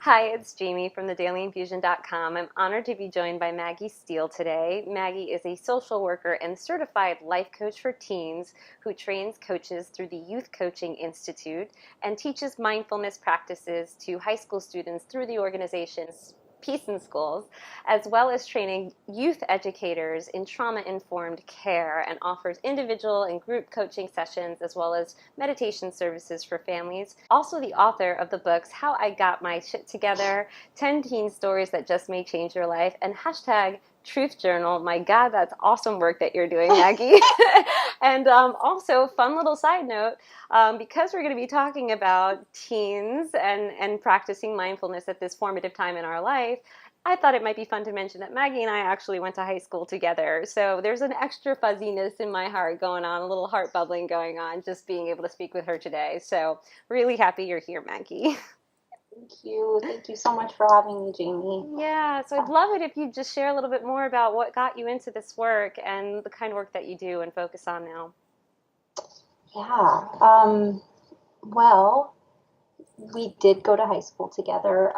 Hi, it's Jamie from thedailyinfusion.com. I'm honored to be joined by Maggie Steele today. Maggie is a social worker and certified life coach for teens who trains coaches through the Youth Coaching Institute and teaches mindfulness practices to high school students through the organization's Peace in Schools, as well as training youth educators in trauma-informed care, and offers individual and group coaching sessions as well as meditation services for families. Also the author of the books How I Got My Shit Together, 10 Teen Stories That Just May Change Your Life, and hashtag Truth Journal. My God, that's awesome work that you're doing, Maggie. And also, fun little side note, because we're going to be talking about teens and practicing mindfulness at this formative time in our life, I thought it might be fun to mention that Maggie and I actually went to high school together. So there's an extra fuzziness in my heart going on, a little heart bubbling going on, just being able to speak with her today. So really happy you're here, Maggie. Thank you. Thank you so much for having me, Jamie. Yeah, so I'd love it if you just share a little bit more about what got you into this work and the kind of work that you do and focus on now. Yeah. Well, we did go to high school together.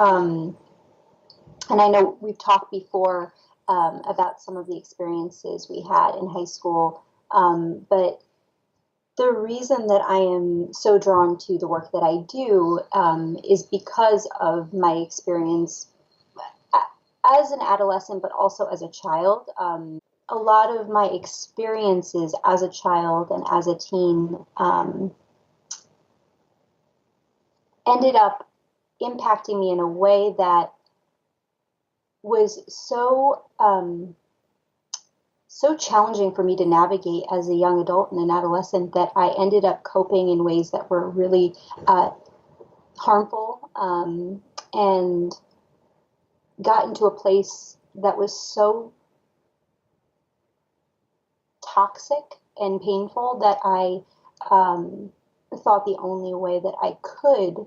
And I know we've talked before about some of the experiences we had in high school. But the reason that I am so drawn to the work that I do is because of my experience as an adolescent, but also as a child. A lot of my experiences as a child and as a teen ended up impacting me in a way that was so challenging for me to navigate as a young adult and an adolescent that I ended up coping in ways that were really harmful, and got into a place that was so toxic and painful that I thought the only way that I could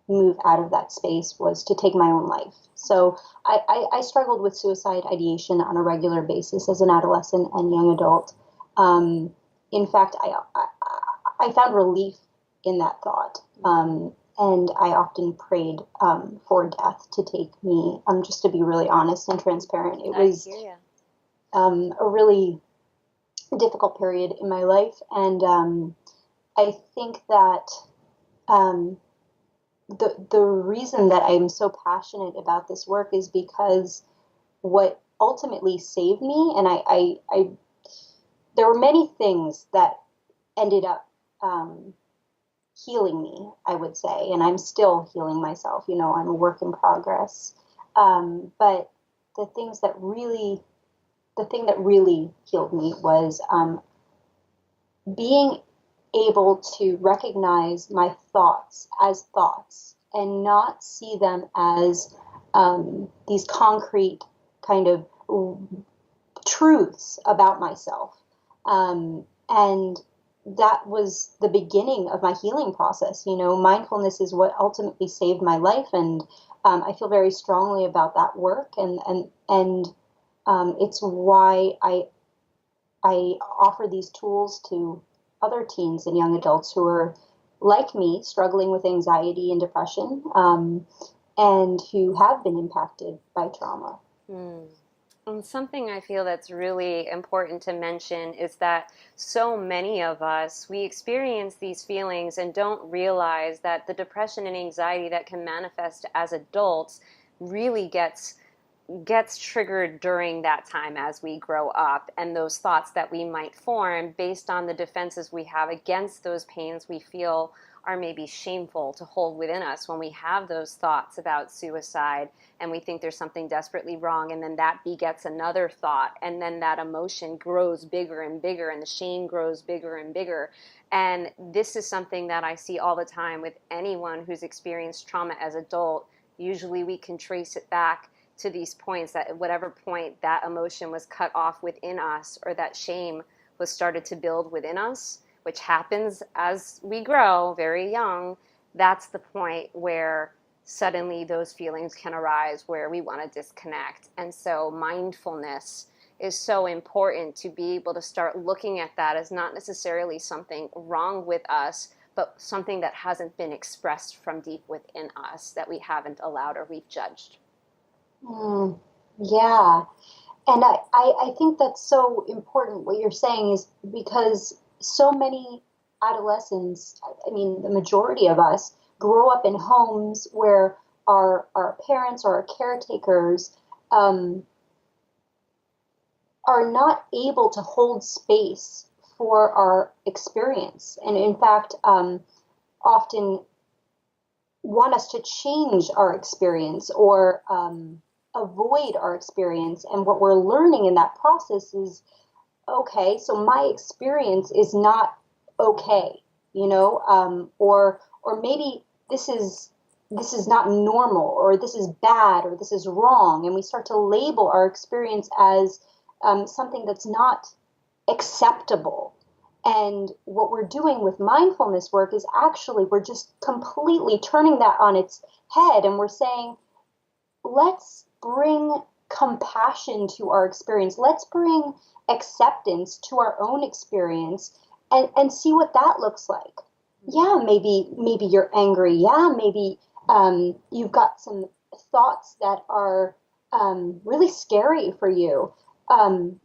move out of that space was to take my own life. So I struggled with suicide ideation on a regular basis as an adolescent and young adult. In fact, I found relief in that thought. And I often prayed for death to take me, just to be really honest and transparent. It was a really difficult period in my life. And I think that the reason that I'm so passionate about this work is because what ultimately saved me, and I there were many things that ended up healing me, I would say, and I'm still healing myself. I'm a work in progress. But the thing that really healed me was being able to recognize my thoughts as thoughts and not see them as these concrete kind of truths about myself. And that was the beginning of my healing process. Mindfulness is what ultimately saved my life, and I feel very strongly about that work, and it's why I offer these tools to other teens and young adults who are like me, struggling with anxiety and depression, and who have been impacted by trauma. And something I feel that's really important to mention is that so many of us, we experience these feelings and don't realize that the depression and anxiety that can manifest as adults really gets triggered during that time as we grow up, and those thoughts that we might form based on the defenses we have against those pains we feel are maybe shameful to hold within us. When we have those thoughts about suicide and we think there's something desperately wrong, and then that begets another thought, and then that emotion grows bigger and bigger, and the shame grows bigger and bigger. And this is something that I see all the time with anyone who's experienced trauma as adult. Usually we can trace it back to these points, that at whatever point that emotion was cut off within us, or that shame was started to build within us, which happens as we grow very young. That's the point where suddenly those feelings can arise where we want to disconnect. And so mindfulness is so important, to be able to start looking at that as not necessarily something wrong with us, but something that hasn't been expressed from deep within us that we haven't allowed or we've judged. Mm, yeah. And I think that's so important what you're saying is because so many adolescents, I mean, the majority of us grow up in homes where our parents or our caretakers um, are not able to hold space for our experience. And in fact, often want us to change our experience or avoid our experience. And what we're learning in that process is okay, so my experience is not okay, or maybe this is not normal, or this is bad, or this is wrong, and we start to label our experience as something that's not acceptable. And what we're doing with mindfulness work is actually we're just completely turning that on its head, and we're saying, let's bring compassion to our experience. Let's bring acceptance to our own experience and see what that looks like. Yeah, maybe you're angry. Yeah, maybe you've got some thoughts that are really scary for you.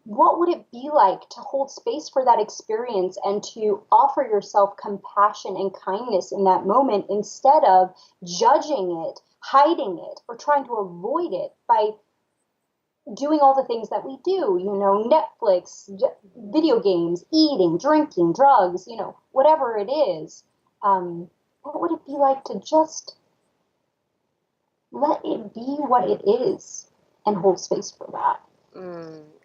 What would it be like to hold space for that experience and to offer yourself compassion and kindness in that moment instead of judging it, hiding it, or trying to avoid it by doing all the things that we do, Netflix, video games, eating, drinking, drugs, whatever it is. What would it be like to just let it be what it is and hold space for that?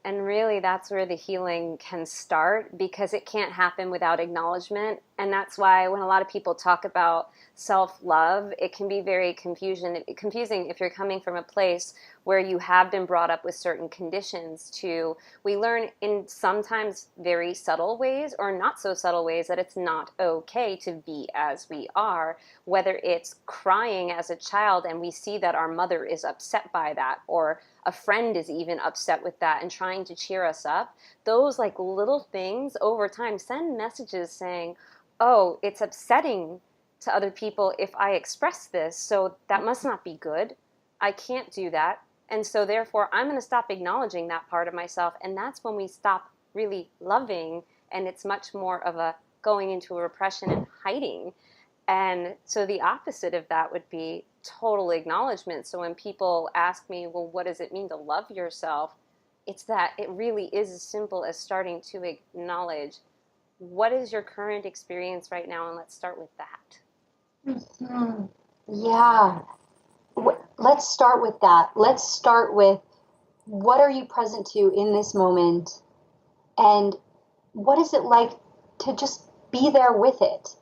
And really, that's where the healing can start because it can't happen without acknowledgement. And that's why when a lot of people talk about self-love, it can be very confusing if you're coming from a place where you have been brought up with certain conditions to, we learn in sometimes very subtle ways or not so subtle ways that it's not okay to be as we are, whether it's crying as a child and we see that our mother is upset by that, or a friend is even upset with that and trying to cheer us up. Those like little things over time send messages saying, oh, it's upsetting to other people if I express this, so that must not be good. I can't do that. And so therefore I'm going to stop acknowledging that part of myself. And that's when we stop really loving, and it's much more of a going into a repression and hiding. And so the opposite of that would be total acknowledgement. So when people ask me, well, what does it mean to love yourself? It's that it really is as simple as starting to acknowledge what is your current experience right now, and let's start with that. Mhm. Yeah. Let's start with that. Let's start with what are you present to in this moment, and what is it like to just be there with it,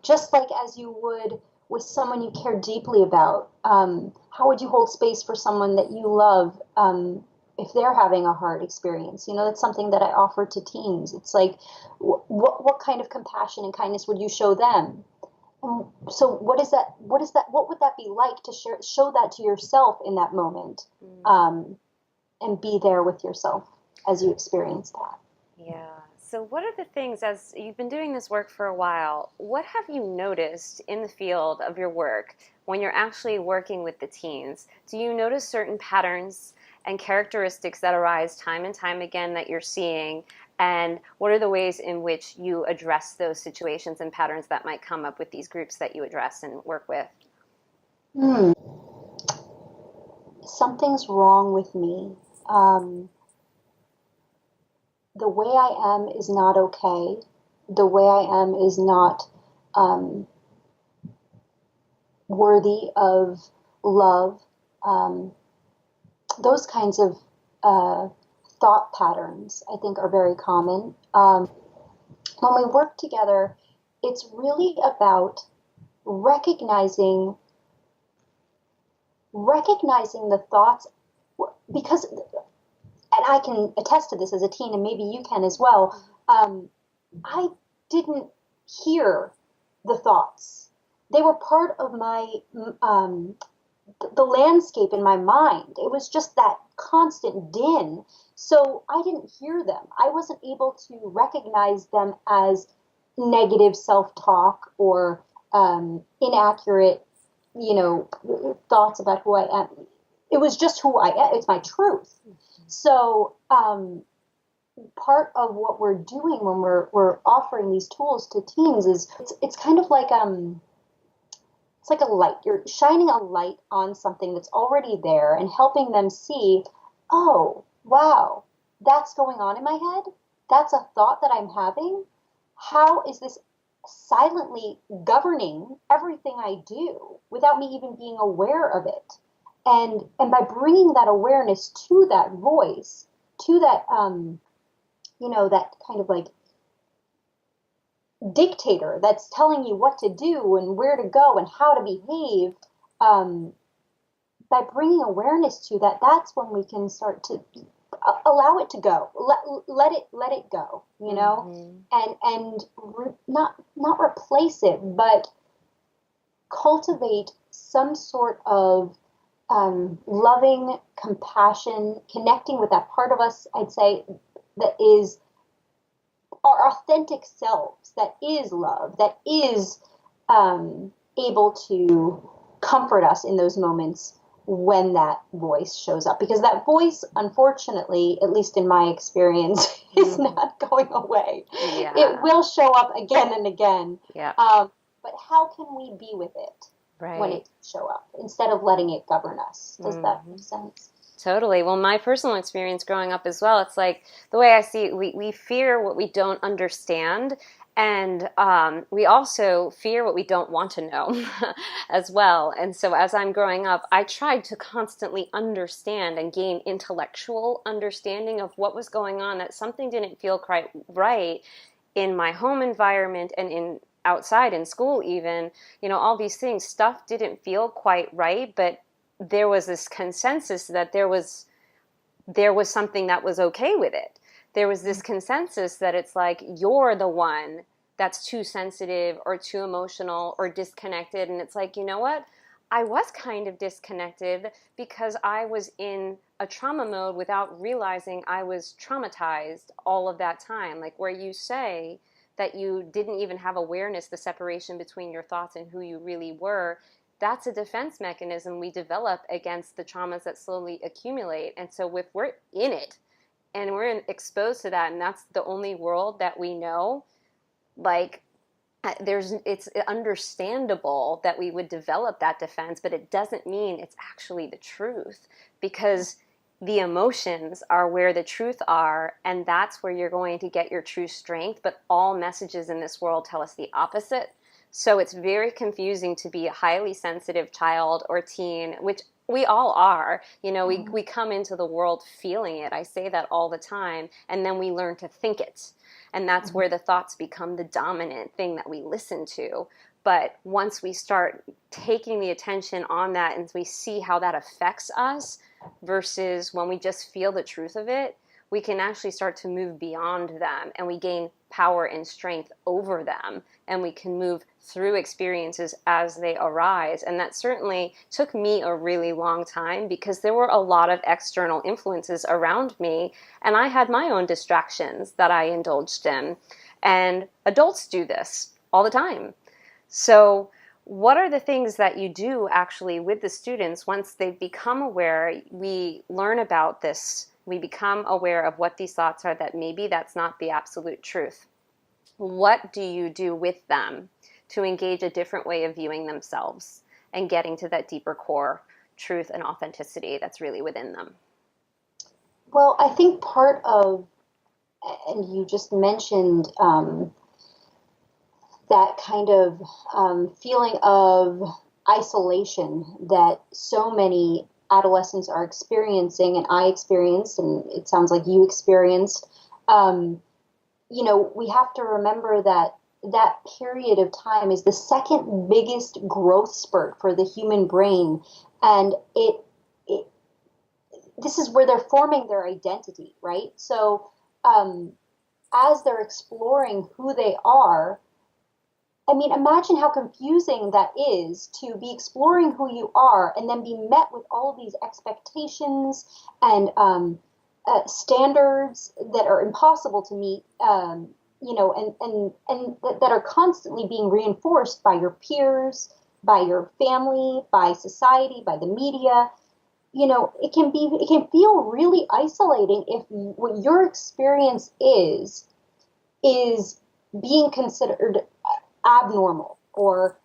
just like as you would with someone you care deeply about. How would you hold space for someone that you love if they're having a hard experience? That's something that I offer to teens. It's like, what kind of compassion and kindness would you show them? So what is that? What would that be like to show that to yourself in that moment, and be there with yourself as you experience that? Yeah. So, what are the things, as you've been doing this work for a while, what have you noticed in the field of your work when you're actually working with the teens? Do you notice certain patterns and characteristics that arise time and time again that you're seeing? And what are the ways in which you address those situations and patterns that might come up with these groups that you address and work with? Hmm. Something's wrong with me. Um, the way I am is not okay. The way I am is not um, worthy of love. Um, those kinds of uh, thought patterns, I think, are very common. When we work together, it's really about recognizing the thoughts, because, and I can attest to this as a teen, and maybe you can as well. I didn't hear the thoughts. They were part of my the landscape in my mind. It was just that constant din. So I didn't hear them. I wasn't able to recognize them as negative self-talk or inaccurate, thoughts about who I am. It was just who I am. It's my truth. So part of what we're doing when we're offering these tools to teens is it's kind of like it's like a light. You're shining a light on something that's already there and helping them see, oh, wow, that's going on in my head. That's a thought that I'm having. How is this silently governing everything I do without me even being aware of it? And by bringing that awareness to that voice, to that that kind of like dictator that's telling you what to do and where to go and how to behave, by bringing awareness to that, that's when we can start to allow it to go, let it go, and not replace it, but cultivate some sort of loving compassion, connecting with that part of us, I'd say, that is our authentic selves, that is love, that is able to comfort us in those moments when that voice shows up. Because that voice, unfortunately, at least in my experience, is not going away. Yeah. It will show up again and again. Yeah. But how can we be with it when it show up instead of letting it govern us? Does that make sense? Totally. Well, my personal experience growing up as well, it's like the way I see it, we fear what we don't understand. And we also fear what we don't want to know as well. And so as I'm growing up, I tried to constantly understand and gain intellectual understanding of what was going on, that something didn't feel quite right in my home environment and in outside in school even, all these things, stuff didn't feel quite right, but there was this consensus that there was something that was okay with it. There was this consensus that it's like, you're the one that's too sensitive or too emotional or disconnected. And it's like, you know what? I was kind of disconnected because I was in a trauma mode without realizing I was traumatized all of that time. Like where you say that you didn't even have awareness, the separation between your thoughts and who you really were, that's a defense mechanism we develop against the traumas that slowly accumulate. And so if we're in it and we're exposed to that, and that's the only world that we know, like it's understandable that we would develop that defense, but it doesn't mean it's actually the truth, because the emotions are where the truth are, and that's where you're going to get your true strength. But all messages in this world tell us the opposite. So it's very confusing to be a highly sensitive child or teen, which we all are. We come into the world feeling it. I say that all the time. And then we learn to think it. And that's where the thoughts become the dominant thing that we listen to. But once we start taking the attention on that and we see how that affects us versus when we just feel the truth of it, we can actually start to move beyond them, and we gain power and strength over them, and we can move through experiences as they arise. And that certainly took me a really long time, because there were a lot of external influences around me, and I had my own distractions that I indulged in. And adults do this all the time. So what are the things that you do actually with the students once they become aware? We learn about this. We become aware of what these thoughts are, that maybe that's not the absolute truth. What do you do with them to engage a different way of viewing themselves and getting to that deeper core truth and authenticity that's really within them? Well, I think part of, and you just mentioned that kind of feeling of isolation that so many adolescents are experiencing, and I experienced, and it sounds like you experienced. We have to remember that that period of time is the second biggest growth spurt for the human brain, and this is where they're forming their identity, right? So as they're exploring who they are, I mean, imagine how confusing that is, to be exploring who you are and then be met with all these expectations and standards that are impossible to meet that are constantly being reinforced by your peers, by your family, by society, by the media. It can feel really isolating if what your experience is being considered abnormal, or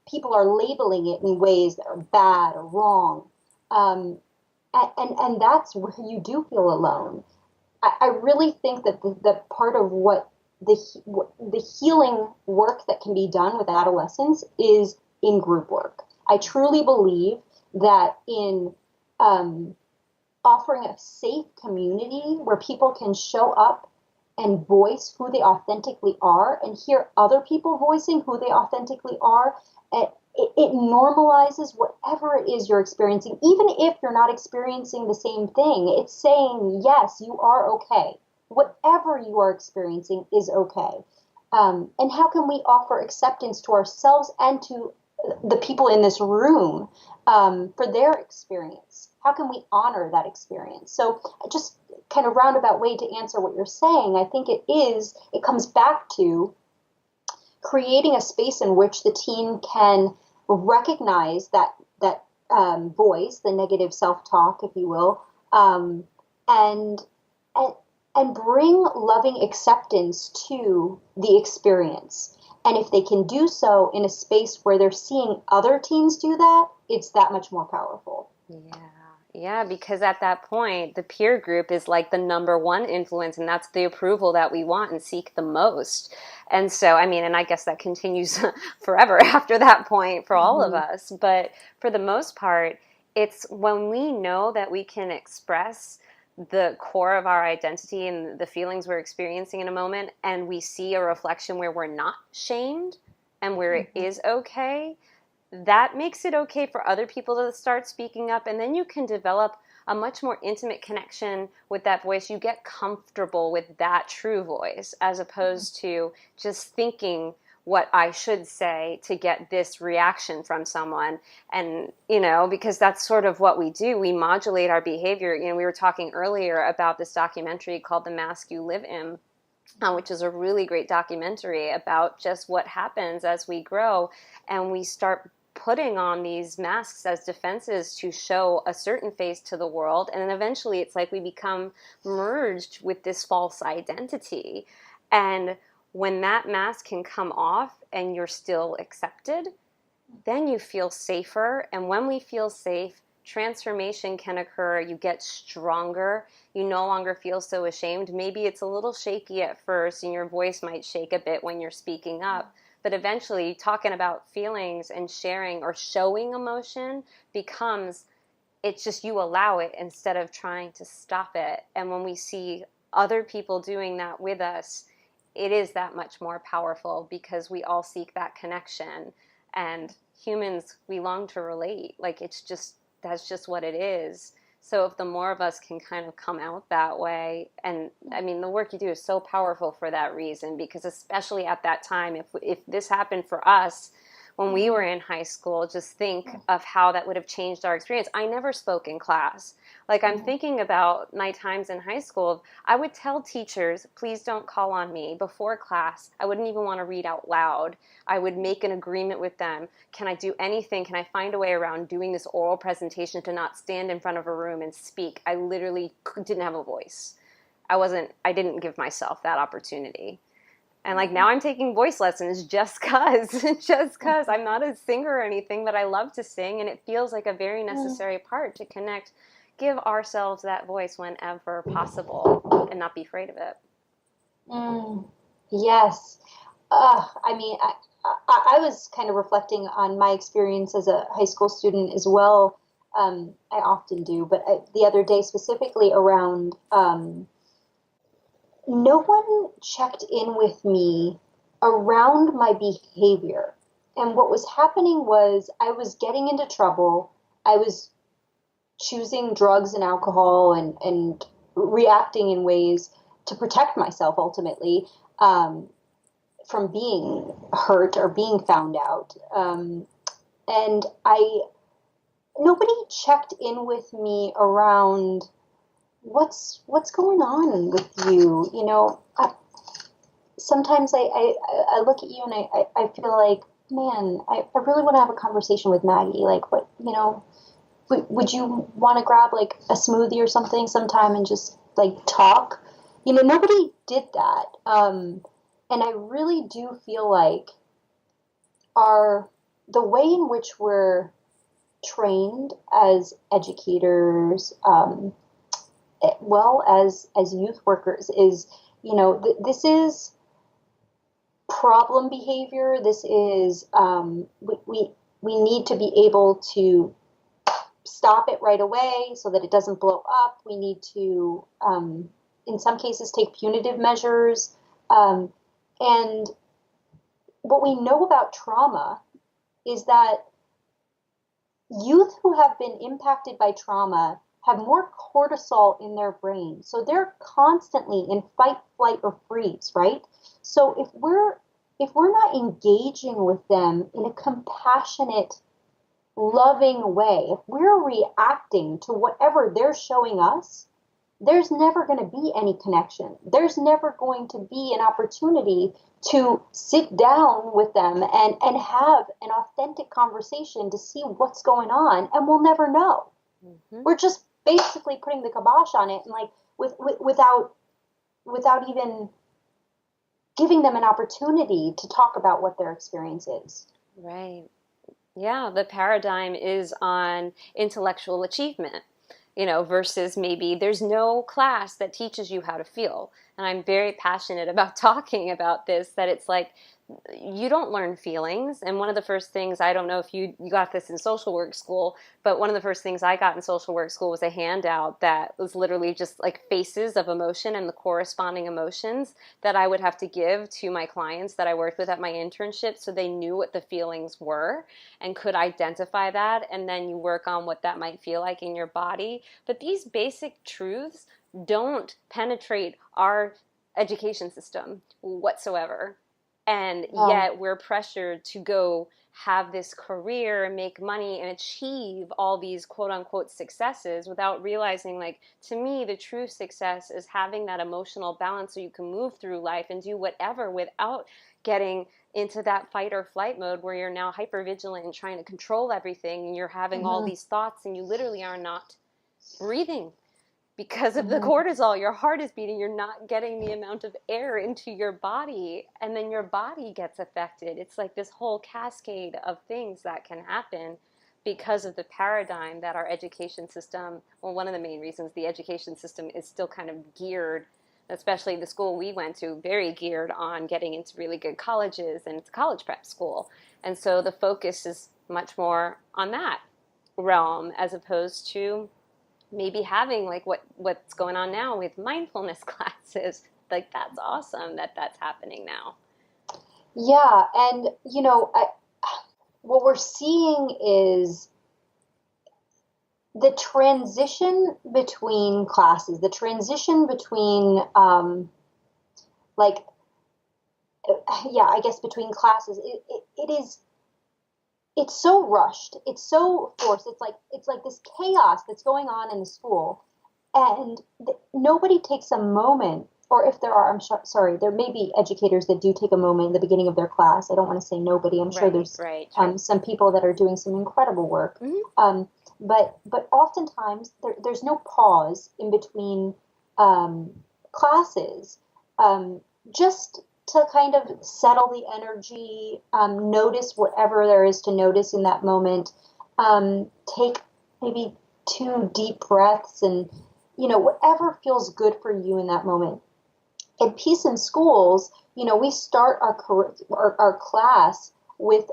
people are labeling it in ways that are bad or wrong. Um, and that's where you do feel alone. I really think that the part of the healing work that can be done with adolescents is in group work. I truly believe that in um, offering a safe community where people can show up and voice who they authentically are and hear other people voicing who they authentically are, it normalizes whatever it is you're experiencing, even if you're not experiencing the same thing. It's saying, yes, you are okay. Whatever you are experiencing is okay. And how can we offer acceptance to ourselves and to the people in this room for their experience? How can we honor that experience? So, just kind of roundabout way to answer what you're saying, I think it comes back to creating a space in which the teen can recognize that voice, the negative self-talk, if you will, and and and bring loving acceptance to the experience. And if they can do so in a space where they're seeing other teens do that, it's that much more powerful. Yeah. Yeah, because at that point, the peer group is like the number one influence, and that's the approval that we want and seek the most. And so, I mean, and I guess that continues forever after that point for all of Mm-hmm. us. But for the most part, it's when we know that we can express the core of our identity and the feelings we're experiencing in a moment, and we see a reflection where we're not shamed and where it Mm-hmm. is okay, that makes it okay for other people to start speaking up. And then you can develop a much more intimate connection with that voice. You get comfortable with that true voice as opposed to just thinking what I should say to get this reaction from someone. And, because that's sort of what we do. We modulate our behavior. We were talking earlier about this documentary called The Mask You Live In, which is a really great documentary about just what happens as we grow and we start putting on these masks as defenses to show a certain face to the world. And then eventually it's like we become merged with this false identity. And when that mask can come off and you're still accepted, then you feel safer. And when we feel safe, transformation can occur. You get stronger. You no longer feel so ashamed. Maybe it's a little shaky at first and your voice might shake a bit when you're speaking up. But eventually, talking about feelings and sharing or showing emotion becomes, it's just you allow it instead of trying to stop it. And when we see other people doing that with us, it is that much more powerful because we all seek that connection. And humans, we long to relate. Like that's just what it is. So if the more of us can kind of come out that way, and I mean, the work you do is so powerful for that reason, because especially at that time, if this happened for us when we were in high school, just think of how that would have changed our experience. I never spoke in class. Like, I'm thinking about my times in high school. I would tell teachers, please don't call on me before class. I wouldn't even want to read out loud. I would make an agreement with them. Can I do anything? Can I find a way around doing this oral presentation to not stand in front of a room and speak? I literally didn't have a voice. I didn't give myself that opportunity. And like now I'm taking voice lessons just cause I'm not a singer or anything, but I love to sing and it feels like a very necessary part to connect, give ourselves that voice whenever possible and not be afraid of it. Mm, yes. I mean, I was kind of reflecting on my experience as a high school student as well. I often do, but the other day specifically around no one checked in with me around my behavior. And what was happening was I was getting into trouble. I was choosing drugs and alcohol and reacting in ways to protect myself ultimately, from being hurt or being found out. And nobody checked in with me around what's going on with you. sometimes I look at you and I feel like, man, I really want to have a conversation with Maggie. Like, what, would you want to grab like a smoothie or something sometime and just like talk? Nobody did that. And I really do feel like our the way in which we're trained as educators, well as youth workers, is this is problem behavior. This is we need to be able to stop it right away so that it doesn't blow up. We need to, in some cases, take punitive measures. And what we know about trauma is that youth who have been impacted by trauma have more cortisol in their brain. So they're constantly in fight, flight, or freeze, right? So if we're not engaging with them in a compassionate, loving way, if we're reacting to whatever they're showing us, there's never going to be any connection. There's never going to be an opportunity to sit down with them and have an authentic conversation to see what's going on, and we'll never know. Mm-hmm. We're just basically putting the kibosh on it, and like without even giving them an opportunity to talk about what their experience is. Right. Yeah, the paradigm is on intellectual achievement, versus maybe there's no class that teaches you how to feel. And I'm very passionate about talking about this, that it's like, you don't learn feelings. And one of the first things, I don't know if you got this in social work school, but one of the first things I got in social work school was a handout that was literally just like faces of emotion and the corresponding emotions that I would have to give to my clients that I worked with at my internship, so they knew what the feelings were and could identify that. And then you work on what that might feel like in your body. But these basic truths don't penetrate our education system whatsoever. And yet we're pressured to go have this career and make money and achieve all these quote unquote successes without realizing, like, to me, the true success is having that emotional balance so you can move through life and do whatever without getting into that fight or flight mode where you're now hyper vigilant and trying to control everything, and you're having all these thoughts and you literally are not breathing. Because of the cortisol, your heart is beating, you're not getting the amount of air into your body, and then your body gets affected. It's like this whole cascade of things that can happen because of the paradigm that our education system, well, one of the main reasons the education system is still kind of geared, especially the school we went to, very geared on getting into really good colleges, and it's a college prep school. And so the focus is much more on that realm as opposed to maybe having like what's going on now with mindfulness classes. Like, that's awesome that that's happening now. Yeah, and what we're seeing is the transition between classes, the transition between I guess between classes. It's so rushed. It's so forced. It's like this chaos that's going on in the school, and nobody takes a moment. Or if there are, sorry, there may be educators that do take a moment in the beginning of their class. I don't want to say nobody. I'm sure there's some people that are doing some incredible work. Mm-hmm. But oftentimes there's no pause in between classes, just to kind of settle the energy, notice whatever there is to notice in that moment, take maybe 2 deep breaths, and whatever feels good for you in that moment. In Peace in Schools, we start our class with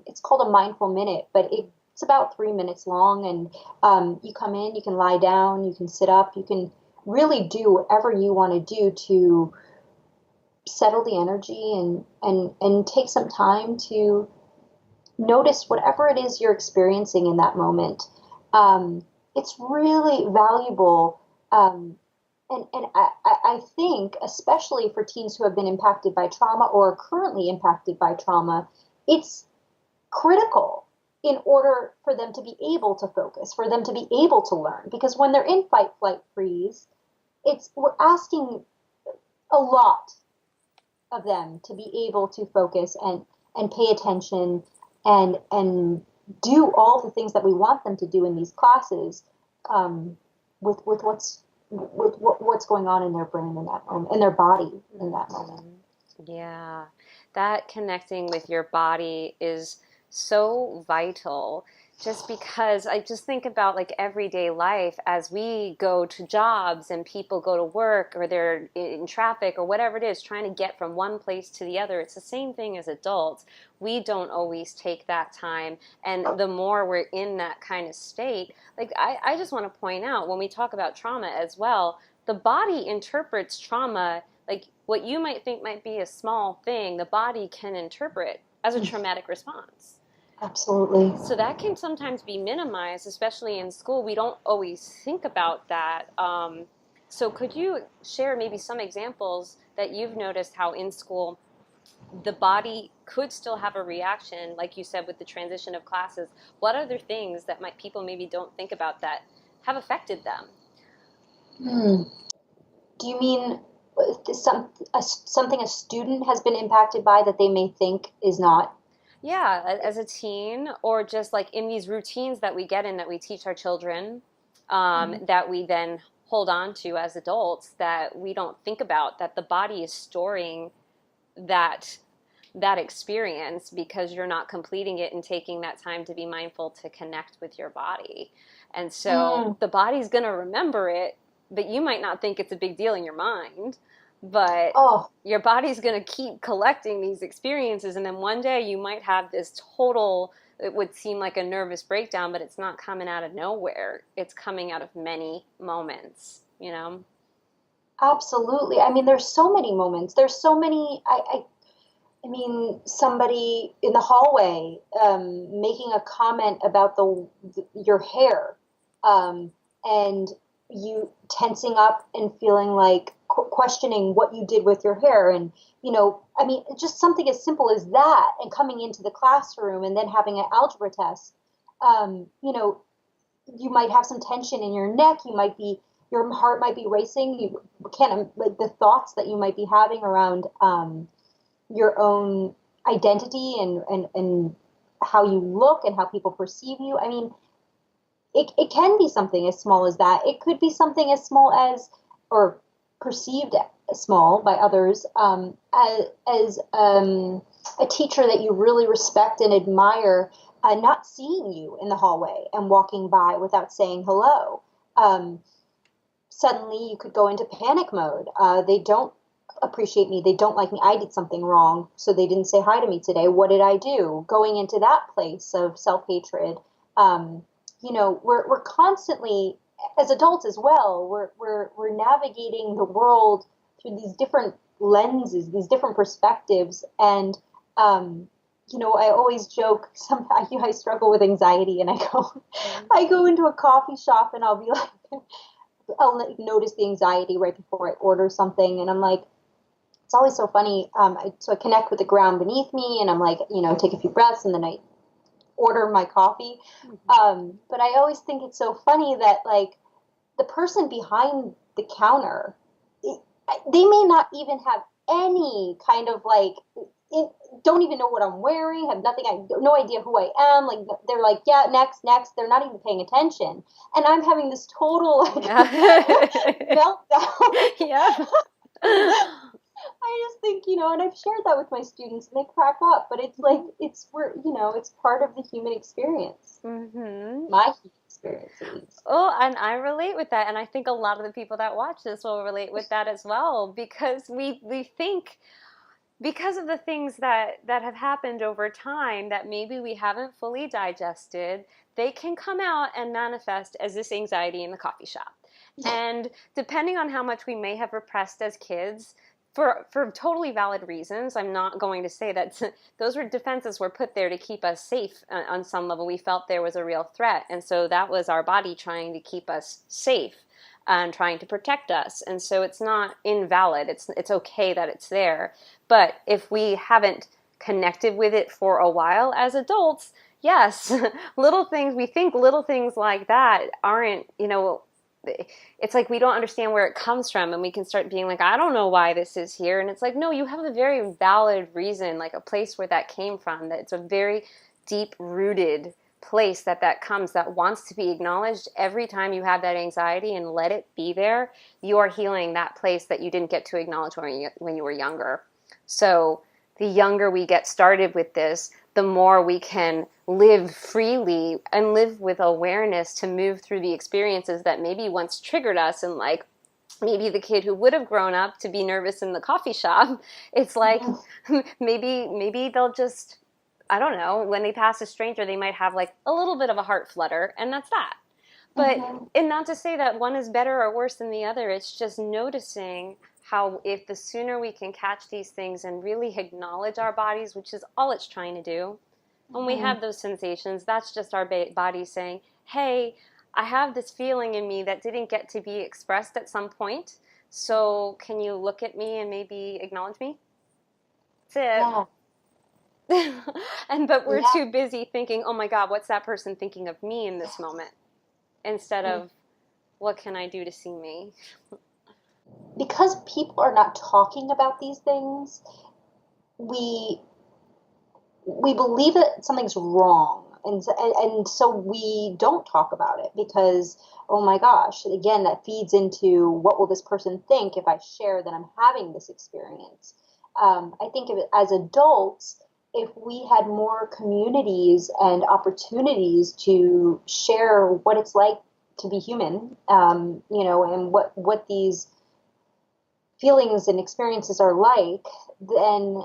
it's called a mindful minute, but it's about 3 minutes long, and you come in, you can lie down, you can sit up, you can really do whatever you want to do to settle the energy and take some time to notice whatever it is you're experiencing in that moment. It's really valuable. And I think, especially for teens who have been impacted by trauma or are currently impacted by trauma, it's critical in order for them to be able to focus, for them to be able to learn. Because when they're in fight, flight, freeze, we're asking a lot of them to be able to focus and pay attention and do all the things that we want them to do in these classes, with what's going on in their brain in that moment, in their body in that moment. Yeah, that connecting with your body is so vital. Just because I just think about like everyday life as we go to jobs and people go to work or they're in traffic or whatever it is, trying to get from one place to the other. It's the same thing as adults. We don't always take that time. And the more we're in that kind of state, like I just want to point out when we talk about trauma as well, the body interprets trauma like what you might think might be a small thing, the body can interpret as a traumatic response. Absolutely. So that can sometimes be minimized, especially in school. We don't always think about that. So could you share maybe some examples that you've noticed how in school the body could still have a reaction, like you said, with the transition of classes? What other things that might people maybe don't think about that have affected them? Hmm. Do you mean something a student has been impacted by that they may think is not? Yeah, as a teen, or just like in these routines that we get in that we teach our children, Mhm. that we then hold on to as adults, that we don't think about, that the body is storing that that experience because you're not completing it and taking that time to be mindful to connect with your body. And so Mm. the body's going to remember it, but you might not think it's a big deal in your mind, but Oh, your body's going to keep collecting these experiences, and then one day you might have this total, it would seem like a nervous breakdown, but it's not coming out of nowhere. It's coming out of many moments, you know? absolutely. I mean, there's so many moments. There's so many. I mean, somebody in the hallway making a comment about your hair, and you tensing up and feeling like questioning what you did with your hair, and I mean, just something as simple as that, and coming into the classroom and then having an algebra test. Um, you know, you might have some tension in your neck. Your heart might be racing. You can't, like, the thoughts that you might be having around your own identity and how you look and how people perceive you. I mean, it can be something as small as that. It could be something as small as, or perceived as small by others, as a teacher that you really respect and admire, not seeing you in the hallway and walking by without saying hello. Um, Suddenly you could go into panic mode. They don't appreciate me. They don't like me. I did something wrong, so they didn't say hi to me today. What did I do? Going into that place of self-hatred. We're constantly, as adults as well, we're navigating the world through these different lenses, these different perspectives, and I always joke. Sometimes I struggle with anxiety, and I go into a coffee shop, and I'll be like, I'll notice the anxiety right before I order something, and I'm like, it's always so funny. So I connect with the ground beneath me, and I'm like, take a few breaths, and then I order my coffee. But I always think it's so funny that, like, the person behind the counter, it, they may not even have any kind of, like, it, don't even know what I'm wearing, have nothing, I no idea who I am. Like, they're like, yeah, next, next. They're not even paying attention, and I'm having this total, like, Yeah. meltdown. Yeah. I just think, and I've shared that with my students, and they crack up. But it's like, it's part of the human experience, Hmm. my human experience at least. Oh, and I relate with that, and I think a lot of the people that watch this will relate with that as well, because we think, because of the things that have happened over time that maybe we haven't fully digested, they can come out and manifest as this anxiety in the coffee shop. And depending on how much we may have repressed as kids, for totally valid reasons, I'm not going to say that those were defenses were put there to keep us safe on some level. We felt there was a real threat, and so that was our body trying to keep us safe and trying to protect us. And so it's not invalid. It's okay that it's there. But if we haven't connected with it for a while as adults, yes, little things, we think little things like that aren't, it's like we don't understand where it comes from, and we can start being like, I don't know why this is here. And it's like, no, you have a very valid reason, like a place where that came from, that it's a very deep rooted place that comes, that wants to be acknowledged. Every time you have that anxiety and let it be there, you are healing that place that you didn't get to acknowledge when you were younger. So the younger we get started with this, the more we can live freely and live with awareness to move through the experiences that maybe once triggered us. And like maybe the kid who would have grown up to be nervous in the coffee shop, it's like maybe they'll just, I don't know, when they pass a stranger, they might have like a little bit of a heart flutter, and that's that. But, and not to say that one is better or worse than the other, it's just noticing how if the sooner we can catch these things and really acknowledge our bodies, which is all it's trying to do, when we have those sensations, that's just our body saying, hey, I have this feeling in me that didn't get to be expressed at some point, so can you look at me and maybe acknowledge me? That's it. Yeah. But we're Yeah. too busy thinking, oh my God, what's that person thinking of me in this moment? Instead of, what can I do to see me? Because people are not talking about these things, we believe that something's wrong, and so we don't talk about it because, oh my gosh, again, that feeds into what will this person think if I share that I'm having this experience. I think of it as adults, if we had more communities and opportunities to share what it's like to be human, and what these feelings and experiences are like, then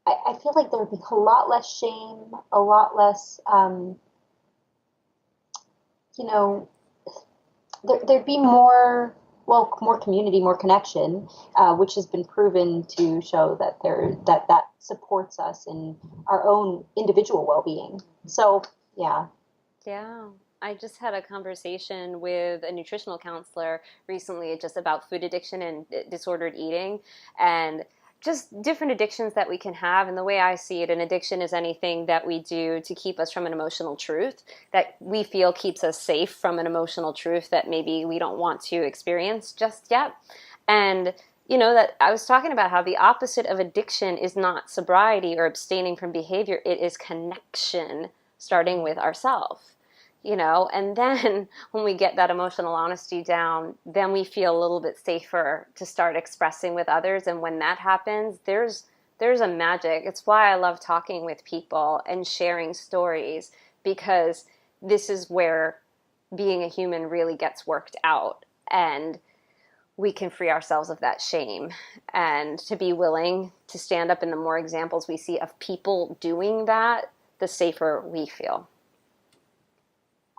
I feel like there would be a lot less shame, a lot less, there'd be more, well, more community, more connection, which has been proven to show that that supports us in our own individual well-being. So, yeah. Yeah. I just had a conversation with a nutritional counselor recently just about food addiction and disordered eating, and just different addictions that we can have. And the way I see it, an addiction is anything that we do to keep us from an emotional truth that we feel keeps us safe from an emotional truth that maybe we don't want to experience just yet. And that I was talking about how the opposite of addiction is not sobriety or abstaining from behavior. It is connection, starting with ourselves. And then when we get that emotional honesty down, then we feel a little bit safer to start expressing with others. And when that happens, there's a magic. It's why I love talking with people and sharing stories, because this is where being a human really gets worked out, and we can free ourselves of that shame, and to be willing to stand up. And the more examples we see of people doing that, the safer we feel.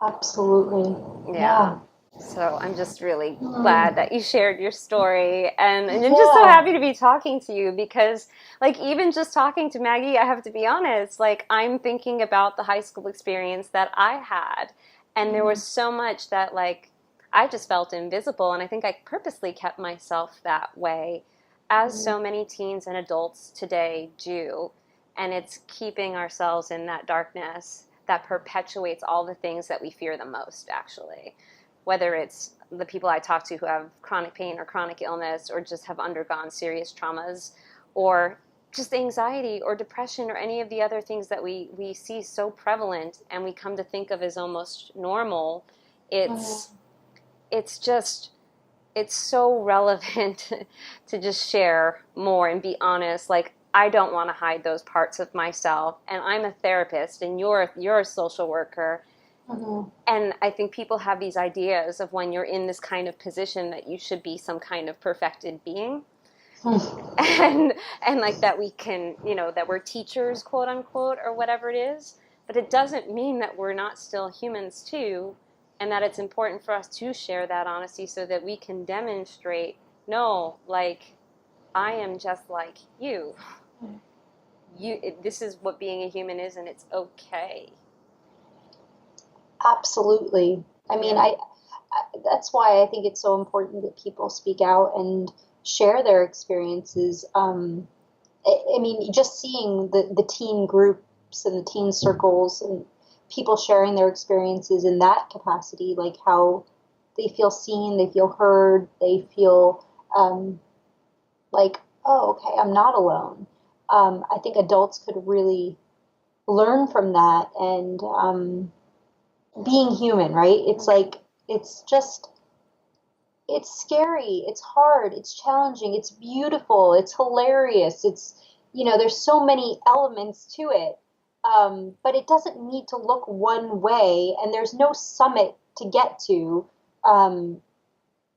Absolutely. Yeah. So I'm just really glad that you shared your story, and I'm just so Yeah. happy to be talking to you, because like even just talking to Maggie, I have to be honest, like I'm thinking about the high school experience that I had, and there was so much that like I just felt invisible, and I think I purposely kept myself that way, as so many teens and adults today do, and it's keeping ourselves in that darkness that perpetuates all the things that we fear the most, actually. Whether it's the people I talk to who have chronic pain or chronic illness, or just have undergone serious traumas, or just anxiety or depression, or any of the other things that we see so prevalent and we come to think of as almost normal. It's so relevant to just share more and be honest. Like, I don't want to hide those parts of myself, and I'm a therapist, and you're a social worker. And I think people have these ideas of when you're in this kind of position that you should be some kind of perfected being. and like that we can, that we're teachers, quote unquote, or whatever it is. But it doesn't mean that we're not still humans too, and that it's important for us to share that honesty so that we can demonstrate, no, like, I am just like you. This is what being a human is, and it's okay. Absolutely. I mean, I that's why I think it's so important that people speak out and share their experiences. I mean, just seeing the teen groups and the teen circles and people sharing their experiences in that capacity, like how they feel seen, they feel heard, they feel um, like, oh, okay, I'm not alone. I think adults could really learn from that and being human, right? It's like, it's just, it's scary, it's hard, it's challenging, it's beautiful, it's hilarious, it's, there's so many elements to it. But it doesn't need to look one way, and there's no summit to get to. Um,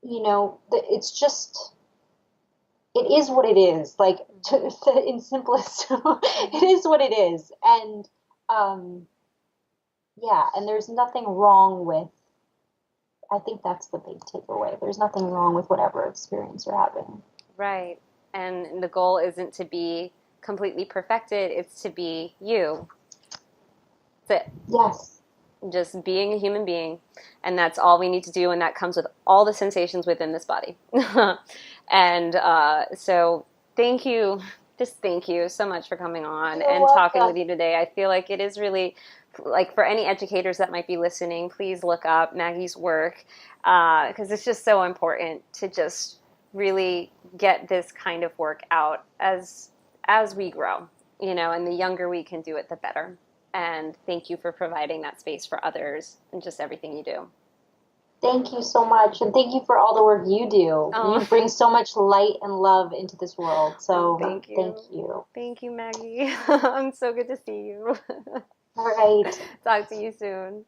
it's just, it is what it is. Like, in simplest, it is what it is. And um, yeah, and there's nothing wrong with, I think that's the big takeaway. There's nothing wrong with whatever experience you're having. Right. And the goal isn't to be completely perfected, it's to be you. That's it. Yes. Just being a human being. And that's all we need to do, and that comes with all the sensations within this body. And so, thank you. Just thank you so much for coming on You're and talking with welcome. you today. I feel like it is really, like, for any educators that might be listening, please look up Maggie's work, because it's just so important to just really get this kind of work out as we grow, and the younger we can do it, the better. And thank you for providing that space for others and just everything you do. Thank you so much. And thank you for all the work you do. Oh, You bring so much light and love into this world. oh, So thank thank you. you. Thank you, Maggie. I'm so good to see you. All right. Talk to you soon.